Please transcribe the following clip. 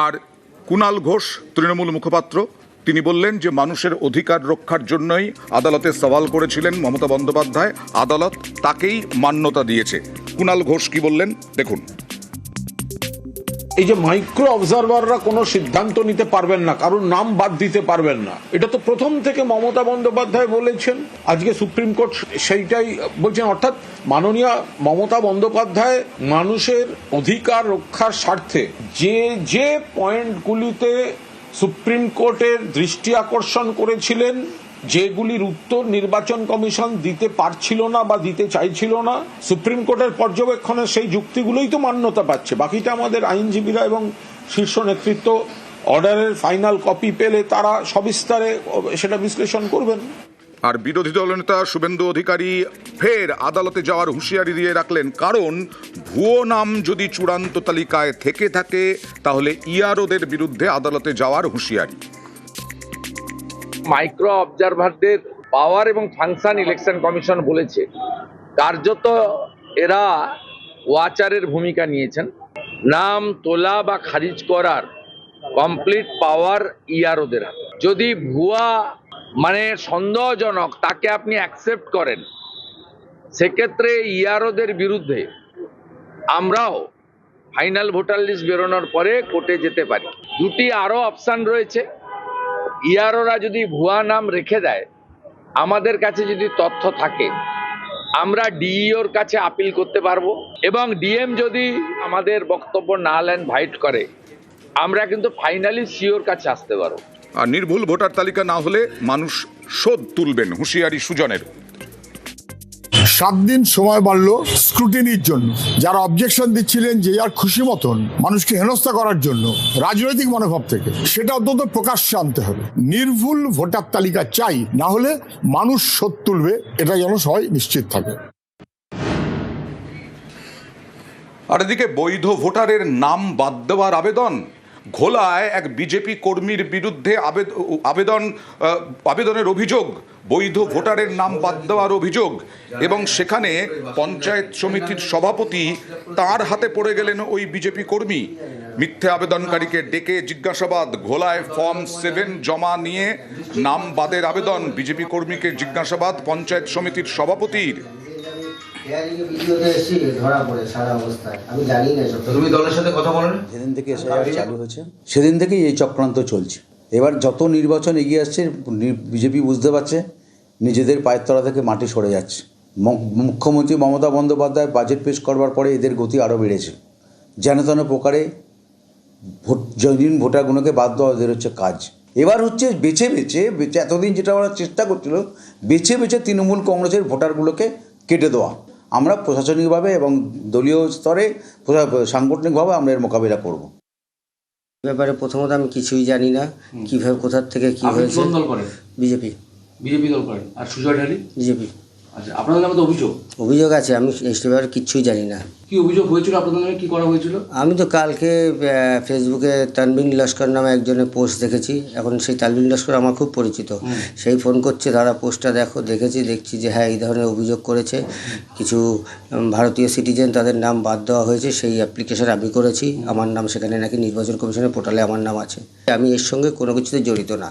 আর কুণাল ঘোষ তৃণমূল মুখপাত্র, তিনি বললেন যে মানুষের অধিকার রক্ষার জন্যই আদালতে সওয়াল করেছিলেন মমতা বন্দ্যোপাধ্যায়, আদালত তাকেই মান্যতা দিয়েছে। কুণাল ঘোষ কি বললেন দেখুন। এই যে মাইক্রো অবজারভাররা কোনো সিদ্ধান্ত নিতে পারবেন না, কারণ নাম বাদ দিতে পারবেন না, এটা তো প্রথম থেকে মমতা বন্দ্যোপাধ্যায় বলেছেন, আজকে সুপ্রিম কোর্ট সেইটাই বলছেন। অর্থাৎ মাননীয় মমতা বন্দ্যোপাধ্যায় মানুষের অধিকার রক্ষার স্বার্থে যে যে পয়েন্টগুলিতে সুপ্রিম কোর্টের দৃষ্টি আকর্ষণ করেছিলেন, যেগুলির উত্তর নির্বাচন কমিশন দিতে পারছিল না বা দিতে চাইছিল না, সুপ্রিম কোর্টের পর্যবেক্ষণে সেই যুক্তিগুলোই তো মান্যতা পাচ্ছে। বাকিটা আমাদের আইনজীবীরা এবং শীর্ষ নেতৃত্ব অর্ডারের ফাইনাল কপি পেলে তারা সবিস্তারে সেটা বিশ্লেষণ করবেন। আর বিরোধী দলনেতা শুভেন্দু অধিকারী ফের আদালতে যাওয়ার হুঁশিয়ারি দিয়ে রাখলেন, কারণ ভুয়ো নাম যদি চূড়ান্ত তালিকায় থেকে থাকে তাহলে ইআরওদের বিরুদ্ধে আদালতে যাওয়ার হুঁশিয়ারি। মাইক্রো অবজারভারদের পাওয়ার এবং ফাংশন ইলেকশন কমিশন বলেছে কার্যত এরা ওয়াচারের ভূমিকা নিয়েছেন। নাম তোলা বা খারিজ করার কমপ্লিট পাওয়ার ইআরওদের হাতে। যদি ভুয়া মানে সন্দেহজনক তাকে আপনি অ্যাকসেপ্ট করেন, সেক্ষেত্রে ইআরওদের বিরুদ্ধে আমরাও ফাইনাল ভোটার লিস্ট বেরোনোর পরে কোর্টে যেতে পারি। দুটি আরও অপশান রয়েছে। ইআরওরা যদি ভুয়া নাম রেখে দেয়, আমাদের কাছে যদি তথ্য থাকে, আমরা ডিইওর কাছে আপিল করতে পারবো, এবং ডিএম যদি আমাদের বক্তব্য না নেন, ভাইট করে, আমরা কিন্তু ফাইনালি সিওর কাছে আসতে পারবো। আর নির্ভুল ভোটার তালিকা না হলে মানুষ শোধ তুলবেন, হুঁশিয়ারি সুজনের। 7 দিন সময় বাড়ল স্ক্রুটিনির জন্য। যারা অবজেকশন দিচ্ছিলেন যে যার খুশি মতন মানুষকে হেনস্থা করার জন্য রাজনৈতিক মনোভাব থেকে, সেটা অন্তত প্রকাশ্যে আনতে হবে। নির্ভুল ভোটার তালিকা চাই, না হলে মানুষ শোধ তুলবে, এটা যেন সবাই নিশ্চিত থাকে। আর এদিকে বৈধ ভোটারের নাম বাদ দেওয়ার আবেদন। ঘোলায় এক বিজেপি কর্মীর বিরুদ্ধে আবেদনের অভিযোগ, বৈধ ভোটারের নাম বাদ দেওয়ার অভিযোগ, এবং সেখানে পঞ্চায়েত সমিতির সভাপতি তার হাতে পড়ে গেলেন ওই বিজেপি কর্মী। মিথ্যে আবেদনকারীকে ডেকে জিজ্ঞাসাবাদ। ঘোলায় ফর্ম 7 জমা নিয়ে নাম বাদের আবেদন, বিজেপি কর্মীকে জিজ্ঞাসাবাদ পঞ্চায়েত সমিতির সভাপতির। তুমি দলের সাথে কথা বলেন? যেদিন থেকে এসআইআর চালু হয়েছে সেদিন থেকেই এই চক্রান্ত চলছে। এবার যত নির্বাচন এগিয়ে আসছে, বিজেপি বুঝতে পারছে নিজেদের পায়ের তলা থেকে মাটি সরে যাচ্ছে। মুখ্যমন্ত্রী মমতা বন্দ্যোপাধ্যায় বাজেট পেশ করবার পরে এদের গতি আরও বেড়েছে। যেন তেন প্রকারে জৈন ভোটারগুলোকে বাদ দেওয়া এদের হচ্ছে কাজ। এবার হচ্ছে বেছে বেছে এতদিন যেটা ওরা চেষ্টা করছিল, বেছে বেছে তৃণমূল কংগ্রেসের ভোটারগুলোকে কেটে দেওয়া। আমরা প্রশাসনিকভাবে এবং দলীয় স্তরে সাংগঠনিকভাবে আমরা এর মোকাবিলা করব। ব্যাপারে প্রথমত আমি কিছুই জানি না, কিভাবে কোথার থেকে কি হয়েছে। বিজেপি দল করেন। আর সুজয় ঢালি? বিজেপি। আচ্ছা, আপনাদের নামে তো অভিযোগ আছে, আমি এই ব্যাপারে কিচ্ছুই জানি না। কি অভিযোগ হয়েছিল আপনাদের নামে, কি করা হয়েছিল? আমি তো কালকে ফেসবুকে তানবিন লস্কর নামে একজনের পোস্ট দেখেছি। এখন সেই তানবিন লস্কর আমার খুব পরিচিত। সেই ফোন করছে, দাদা পোস্টটা দেখছি যে হ্যাঁ এই ধরনের অভিযোগ করেছে। কিছু ভারতীয় সিটিজেন তাদের নাম বাদ দেওয়া হয়েছে, সেই অ্যাপ্লিকেশন আমি করেছি। আমার নাম সেখানে নাকি নির্বাচন কমিশনের পোর্টালে আমার নাম আছে। আমি এর সঙ্গে কোনো কিছুতে জড়িত না।